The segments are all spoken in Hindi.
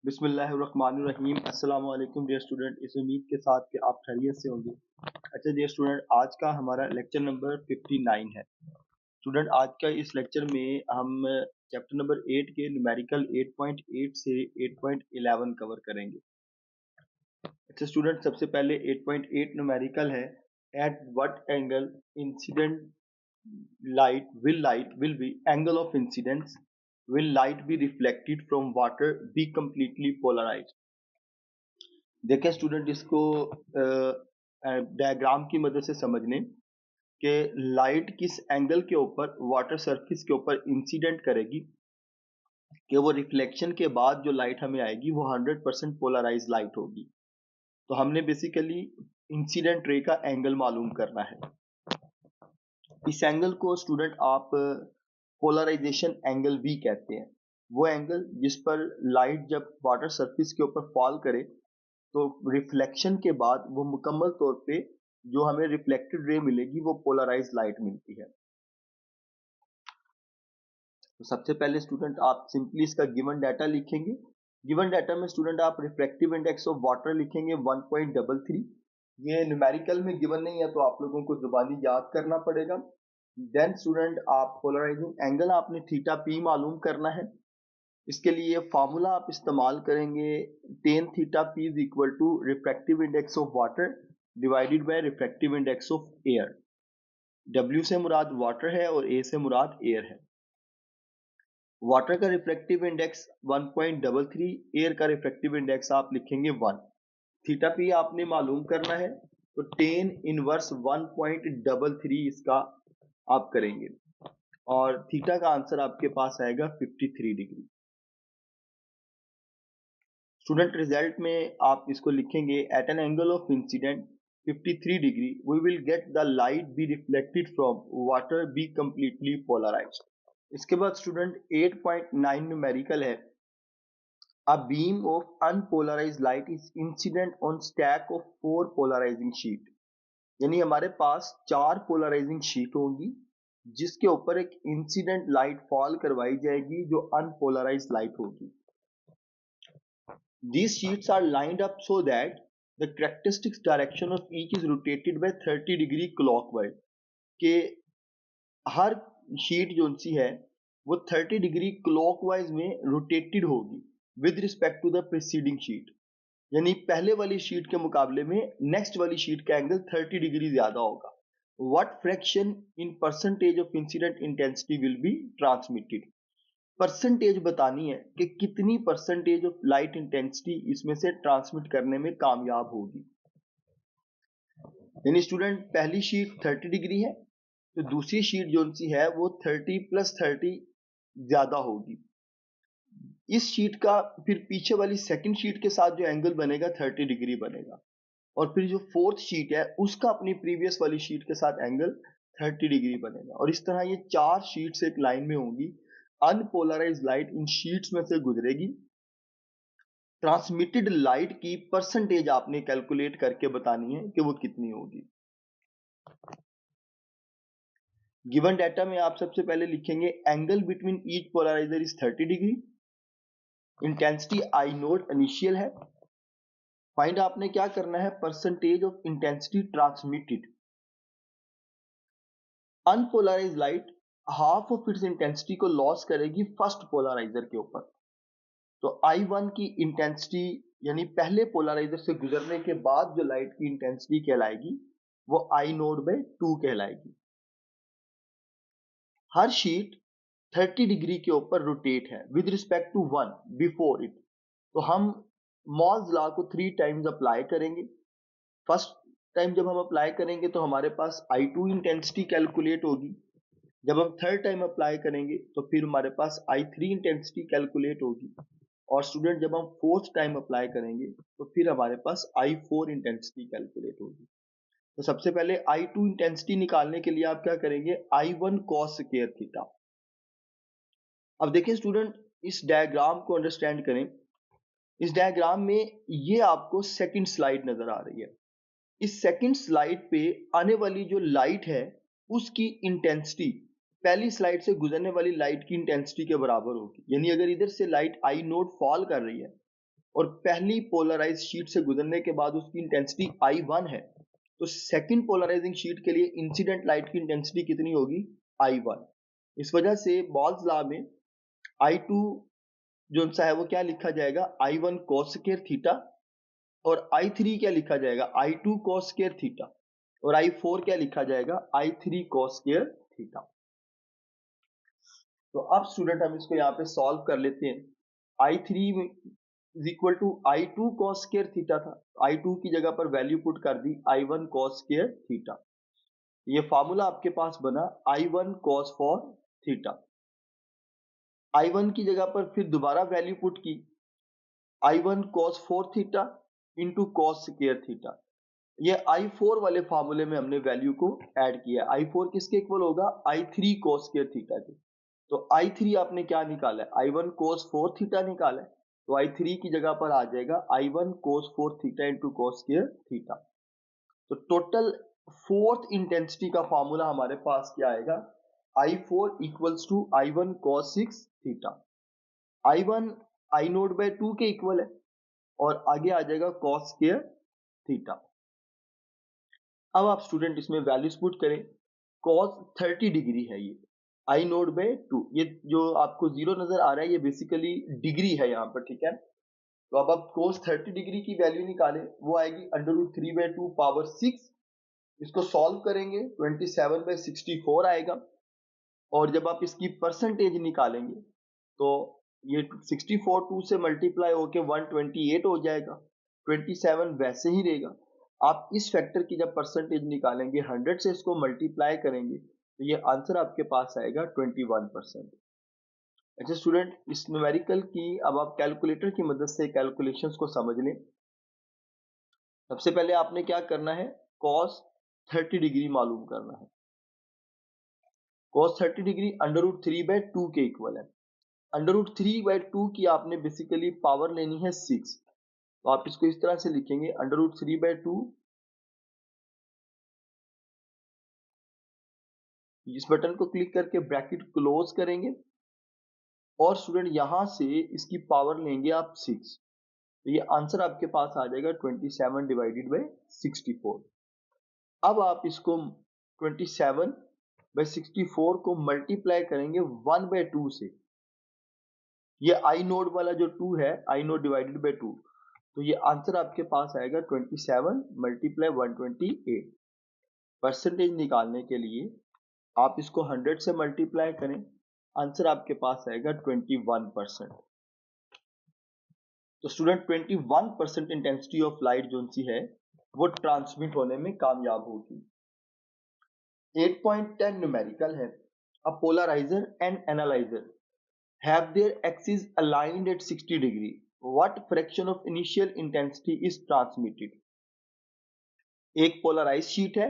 बिस्मिल्लाहिर्रहमानिर्रहीम। अस्सलाम वालेकुम डियर स्टूडेंट। इस उम्मीद के साथ कि आप खैरियत से होंगे। अच्छा डियर स्टूडेंट, आज का हमारा लेक्चर नंबर 59 है। स्टूडेंट, आज का इस लेक्चर में हम चैप्टर नंबर 8 के न्यूमेरिकल 8.8 से 8.11 कवर करेंगे। अच्छा स्टूडेंट, सबसे पहले 8.8 न्यूमेरिकल है। At what angle incident light will be angle of incidence will light be reflected from water be completely polarized। देखें स्टूडेंट, इसको डायग्राम की मदद से समझ लें कि लाइट किस एंगल के ऊपर वाटर सरफेस के ऊपर इंसिडेंट करेगी कि वो रिफ्लेक्शन के बाद जो लाइट हमें आएगी वो 100% पोलराइज लाइट होगी। तो हमने बेसिकली इंसिडेंट रे का एंगल मालूम करना है। इस एंगल को स्टूडेंट आप पोलराइजेशन एंगल भी कहते हैं। वो एंगल जिस पर लाइट जब वाटर सरफेस के ऊपर फॉल करे तो रिफ्लेक्शन के बाद वो मुकम्मल तौर पे जो हमें रिफ्लेक्टेड रे मिलेगी वो पोलराइज लाइट मिलती है। तो सबसे पहले स्टूडेंट आप सिंपली इसका गिवन डाटा लिखेंगे। गिवन डाटा में स्टूडेंट आप रिफ्रैक्टिव इंडेक्स ऑफ वाटर लिखेंगे 1.33। ये न्यूमेरिकल में गिवन नहीं है तो आप लोगों को जुबानी याद करना पड़ेगा। देन स्टूडेंट आप पोलराइजिंग एंगल आपने थीटा पी मालूम करना है। इसके लिए फार्मूला आप इस्तेमाल करेंगे tan theta P is equal to refractive index of water divided by refractive index of air. W से मुराद वाटर है और A से मुराद एयर है। वाटर का रिफ्रैक्टिव इंडेक्स 1.33, एयर का रिफ्रैक्टिव इंडेक्स आप लिखेंगे 1। थीटा पी आपने मालूम करना है तो टेन इनवर्स 1.33 इसका आप करेंगे और थीटा का आंसर आपके पास आएगा 53 डिग्री। स्टूडेंट रिजल्ट में आप इसको लिखेंगे at an angle of incident 53 degree we will get the light be reflected from water be completely polarised. इसके बाद स्टूडेंट 8.9 न्यूमेरिकल है। A beam of unpolarised light is incident on stack of 4 polarising sheet. यानी हमारे पास 4 पोलराइजिंग शीट होंगी जिसके ऊपर एक इंसिडेंट लाइट फॉल करवाई जाएगी जो अनपोलराइज्ड लाइट होगी। These sheets are lined up so that the characteristic direction of each is rotated by 30 degree clockwise। के हर शीट जो सी है वो 30 डिग्री क्लॉकवाइज में रोटेटेड होगी with respect to the preceding sheet. यानी पहले वाली शीट के मुकाबले में नेक्स्ट वाली शीट का एंगल 30 डिग्री ज्यादा होगा। What fraction in percentage of incident intensity will be transmitted। Percentage बतानी है कि कितनी परसेंटेज ऑफ लाइट इंटेंसिटी इसमें से ट्रांसमिट करने में कामयाब होगी। यानी स्टूडेंट पहली शीट 30 डिग्री है तो दूसरी शीट जो सी है वो 30 + 30 ज्यादा होगी। इस शीट का फिर पीछे वाली सेकंड शीट के साथ जो एंगल बनेगा 30 डिग्री बनेगा और फिर जो फोर्थ शीट है उसका अपनी प्रीवियस वाली शीट के साथ एंगल 30 डिग्री बनेगा और इस तरह ये 4 शीट्स एक लाइन में होंगी। अनपोलराइज्ड लाइट इन शीट्स में से गुजरेगी। ट्रांसमिटेड लाइट की परसेंटेज आपने कैलकुलेट करके बतानी है कि वो कितनी होगी। गिवन डाटा में आप सबसे पहले लिखेंगे angle between each polariser is 30 degree. Intensity I naught initial है। फाइंड आपने क्या करना है percentage of intensity transmitted. Unpolarised light half of its intensity को लॉस करेगी फर्स्ट पोलराइजर के ऊपर। तो I1 की इंटेंसिटी यानी पहले पोलराइजर से गुजरने के बाद जो लाइट की इंटेंसिटी कहलाएगी वो I0/2 कहलाएगी। हर शीट 30 डिग्री के ऊपर रोटेट है with respect to 1 before it. तो हम मॉल्स लॉ को 3 टाइम्स अप्लाई करेंगे। फर्स्ट टाइम जब हम अप्लाई करेंगे तो हमारे पास I2 इंटेंसिटी कैलकुलेट होगी। जब हम थर्ड टाइम अप्लाई करेंगे तो फिर हमारे पास I3 इंटेंसिटी कैलकुलेट होगी और स्टूडेंट जब हम फोर्थ टाइम अप्लाई करेंगे तो फिर हमारे पास I4 इंटेंसिटी कैलकुलेट होगी। तो सबसे पहले I2 इंटेंसिटी निकालने के लिए आप क्या करेंगे I1 cos स्क्वायर थीटा। अब देखिए स्टूडेंट इस डायग्राम को अंडरस्टैंड करें। इस डायग्राम में ये आपको सेकंड स्लाइड नजर आ रही है। इस सेकंड स्लाइड पे आने वाली जो लाइट है उसकी इंटेंसिटी पहली स्लाइड से गुजरने वाली लाइट की इंटेंसिटी के बराबर होगी। यानी अगर इधर से लाइट I0 फॉल कर रही है और पहली पोलराइज शीट से गुजरने के बाद उसकी इंटेंसिटी I1 है, तो सेकंड पोलराइजिंग शीट के लिए इंसिडेंट लाइट की इंटेंसिटी कितनी होगी? I1। इस वजह से बॉल्स लॉ में I2 जो सा है वो क्या लिखा जाएगा? I1 cos स्क्वायर थीटा, और I3 क्या लिखा जाएगा? I2 cos स्क्वायर थीटा, और I4 क्या लिखा जाएगा? I3 cos square theta. तो अब स्टूडेंट हम इसको यहाँ पे सॉल्व कर लेते हैं। I3 is equal to I2 cos square theta था, I2 की जगह पर वैल्यू पुट कर दी I1 cos स्क्वायर थीटा। ये फॉर्मूला आपके पास बना I1 cos 4 थीटा। I1 की जगह पर फिर दोबारा वैल्यू पुट की I1 cos 4 theta into cos square theta. ये I4 वाले फार्मूले में हमने वैल्यू को ऐड किया। I4 किसके इक्वल होगा? I3 cos स्क्वायर थीटा के। तो I3 आपने क्या निकाला है? I1 cos 4 थीटा निकाला है, तो I3 की जगह पर आ जाएगा I1 cos 4 theta into cos square theta. तो टोटल फोर्थ इंटेंसिटी का फॉर्मूला हमारे पास क्या आएगा? I4 equals to I1 cos 6 theta. I1 I naught by 2 के इक्वल है, और आगे आ जाएगा cos स्क्वायर थीटा। अब आप स्टूडेंट इसमें वैल्यूज पुट करें। cos 30 डिग्री है ये, I नोट बाय 2। ये जो आपको जीरो नजर आ रहा है ये बेसिकली डिग्री है यहाँ पर, ठीक है। तो अब आप cos 30 डिग्री की वैल्यू निकालें, वो आएगी √3/2 पावर 6। इसको सॉल्व करेंगे 27/64 आएगा, और जब आप इसकी परसेंटेज निकालेंगे तो ये 64 2 से मल्टीप्लाई होके 128 हो जाएगा, 27 वैसे ही रहेगा। आप इस फैक्टर की जब परसेंटेज निकालेंगे 100 से इसको मल्टीप्लाई करेंगे तो ये आंसर आपके पास आएगा 21%। अच्छा स्टूडेंट, इस न्यूमेरिकल की अब आप कैलकुलेटर की मदद से कैलकुलेशंस को समझ लें। सबसे पहले आपने क्या करना है? cos 30 डिग्री मालूम करना है। cos 30 डिग्री √3/2 के इक्वल है। √3/2 की आपने बेसिकली पावर लेनी है 6, तो आप इसको इस तरह से लिखेंगे √3/2। इस बटन को क्लिक करके ब्रैकेट क्लोज करेंगे, और स्टूडेंट यहां से इसकी पावर लेंगे आप 6, तो ये आंसर आपके पास आ जाएगा 27/64। अब आप इसको 27/64 को मल्टीप्लाई करेंगे 1/2 से। ये आई नोड वाला जो 2 है, आई नोड डिवाइडेड बाई 2, तो ये आंसर आपके पास आएगा 27 मल्टीप्लाई 128। परसेंटेज निकालने के लिए आप इसको 100 से मल्टीप्लाई करें, आंसर आपके पास आएगा 21%। तो स्टूडेंट 21% इंटेंसिटी ऑफ लाइट जो सी है वो ट्रांसमिट होने में कामयाब होगी। 8.10 न्यूमेरिकल है। A polariser and analyser have their axes aligned at 60 degree. What fraction of initial intensity is transmitted? एक पोलराइज शीट है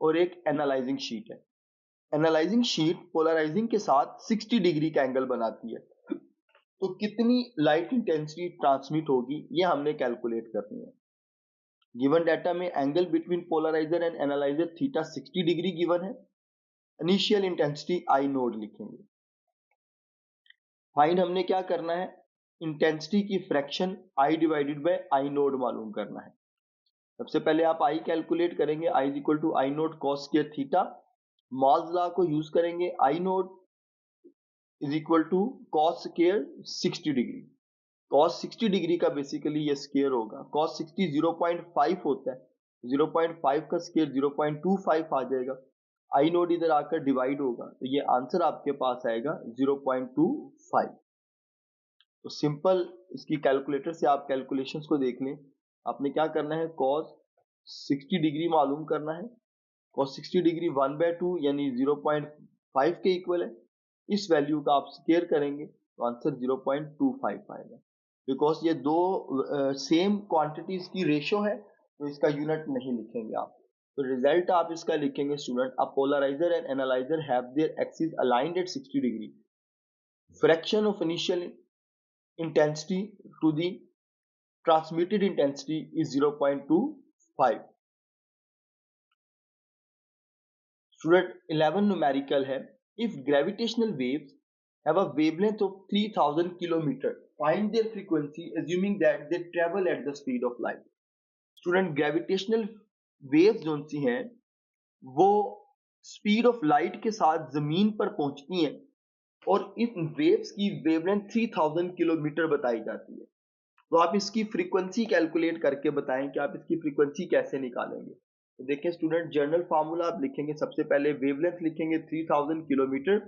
और एक एनालाइजिंग शीट है। एनालाइजिंग शीट पोलराइजिंग के साथ 60 डिग्री का एंगल बनाती है, तो कितनी लाइट इंटेंसिटी ट्रांसमिट होगी ये हमने कैलकुलेट करनी है। गिवन डाटा में angle between polariser and analyser theta 60 degree given है। इनिशियल इंटेंसिटी आई नोड लिखेंगे। फाइंड हमने क्या करना है? इंटेंसिटी की fraction I divided by I nought मालूम करना है। सबसे पहले आप आई कैलकुलेट करेंगे, I is equal to I nought cos square theta. Malus law को यूज करेंगे, I nought is equal to cos square 60 degree. Cos 60 degree का बेसिकली ये स्क्वायर होगा। कॉस 60 0.5 होता है, 0.5 का स्क्वायर 0.25 आ जाएगा। आई नोड इधर आकर डिवाइड होगा, तो ये आंसर आपके पास आएगा 0.25। तो सिंपल इसकी कैलकुलेटर से आप कैलकुलेशंस को देख लें। आपने क्या करना है? cos 60 डिग्री मालूम करना है। cos 60 डिग्री 1/2 यानी 0.5 के इक्वल है। इस वैल्यू का आप स्क्वायर करेंगे तो आंसर 0.25 आएगा। बिकॉज ये दो सेम क्वांटिटीज की रेशियो है, तो इसका यूनिट नहीं लिखेंगे आप। तो रिजल्ट आप इसका लिखेंगे student, a polariser and analyser have their axis aligned at 60 degree. Fraction of initial intensity to the transmitted intensity is 0.25. Student 11 numerical है। If gravitational waves have a wavelength of 3000 kilometer find there frequency assuming that they travel at the speed of light। Student gravitational waves जो सी हैं वो स्पीड ऑफ लाइट के साथ जमीन पर पहुंचती हैं और इन वेव्स की वेवलेंथ 3000 किलोमीटर बताई जाती है। तो आप इसकी फ्रीक्वेंसी कैलकुलेट करके बताएं कि आप इसकी फ्रीक्वेंसी कैसे निकालेंगे। तो देखें स्टूडेंट, जनरल फार्मूला आप लिखेंगे, सबसे पहले वेवलेंथ लिखेंगे 3000 किलोमीटर,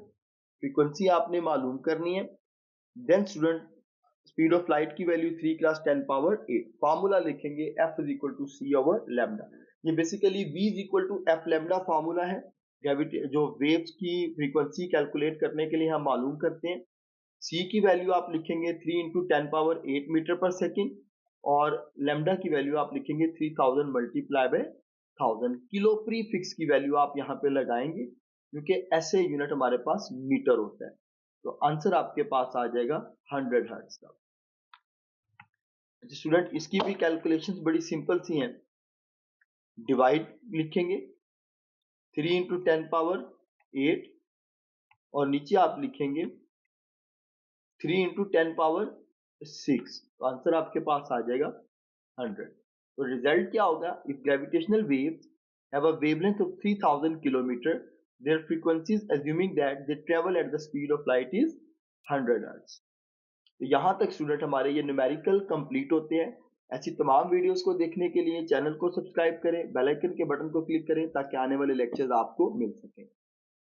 फ्रीक्वेंसी आपने मालूम करनी है। Then student speed of light की वैल्यू 3 क्रॉस 10 पावर 8, फार्मूला लिखेंगे F is equal to C over lambda. ये basically V is equal to F lambda formula है ग्रेविटी जो वेव्स की फ्रीक्वेंसी कैलकुलेट करने के लिए हम मालूम करते हैं। C की वैल्यू आप लिखेंगे 3 इंटू 10 पावर 8 मीटर पर सेकेंड और लैम्डा की वैल्यू आप लिखेंगे 3000 मल्टीप्लाई बाय 1000। किलो प्रीफिक्स की वैल्यू आप यहाँ पे लगाएंगे क्योंकि ऐसे यूनिट हमारे पास मीटर होता है। तो आंसर आपके पास आ जाएगा 100 हर्ट्ज का। स्टूडेंट इसकी भी कैलकुलेशंस बड़ी सिंपल सी हैं। डिवाइड लिखेंगे 3 इंटू 10 पावर 8 और नीचे आप लिखेंगे 3 इंटू 10 पावर 6, तो आंसर आपके पास आ जाएगा 100। तो रिजल्ट क्या होगा? If gravitational waves have a wavelength of 3000 kilometre, their frequencies assuming that they travel at the speed of light is 100 hertz। तो यहाँ तक स्टूडेंट हमारे ये न्यूमेरिकल कंप्लीट होते हैं। ऐसी तमाम वीडियोस को देखने के लिए चैनल को सब्सक्राइब करें, बेल आइकन के बटन को क्लिक करें ताकि आने वाले लेक्चर्स आपको मिल सकें।